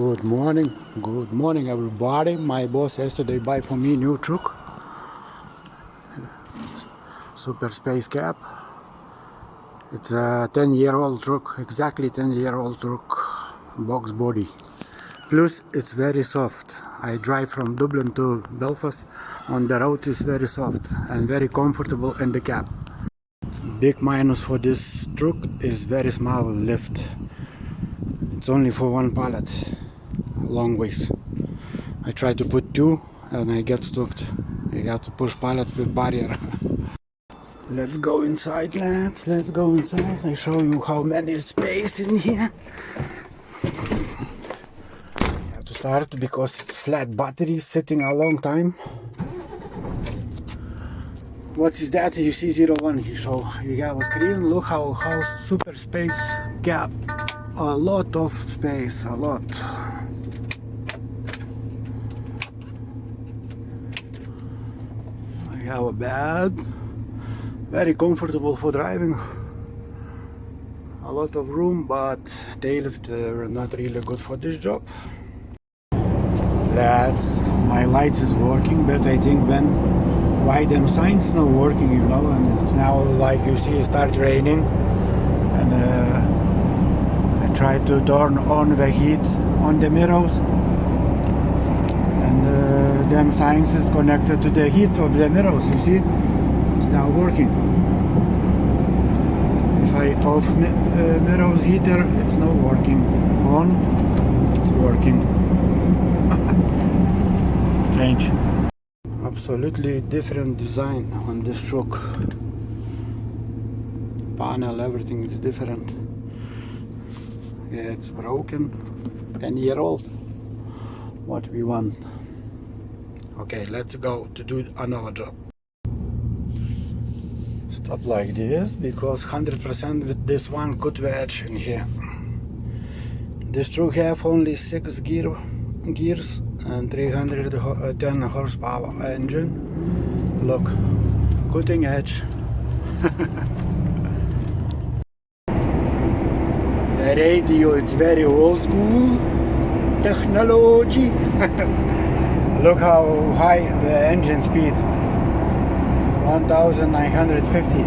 Good morning everybody. My boss yesterday buy for me new truck, Super Space Cab. It's a 10-year-old truck, exactly 10-year-old truck, box body. Plus it's very soft. I drive from Dublin to Belfast. On the road is very soft and very comfortable in the cab. Big minus for this truck is very small lift. It's only for one pallet, long ways. I try to put two and I get stuck. I got to push pallet with barrier. Let's go inside, lads. Let's go inside. I show you how many space in here. You have to start because it's flat battery sitting a long time. What is that? You see 01 here, so you have a screen. Look how Super Space Cab. A lot of space, a lot. I have a bed, very comfortable for driving. A lot of room, but taillift not really good for this job. Lads, my lights is working, but I think why them signs not working, you know, and it's now like you see start raining, and I try to turn on the heat on the mirrors, and them signs is connected to the heat of the mirrors. You see, it's now working. If I off mirrors heater, it's not working. On, it's working. Strange. Absolutely different design on this truck. Panel, everything is different. Yeah, it's broken. 10-year-old. What we want. Okay, let's go to do another job. Stop like this because 100% with this one cut wedge in here. This truck have only 6 gears and 310 horsepower engine. Look, cutting edge. The radio, it's very old school technology. Look how high the engine speed, 1950.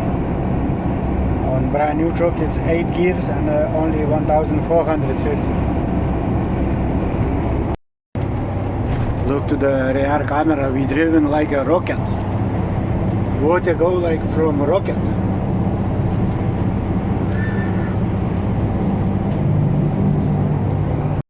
On brand new truck it's 8 gears and only 1450. Look to the rear camera, we driven like a rocket. Water go like from a rocket.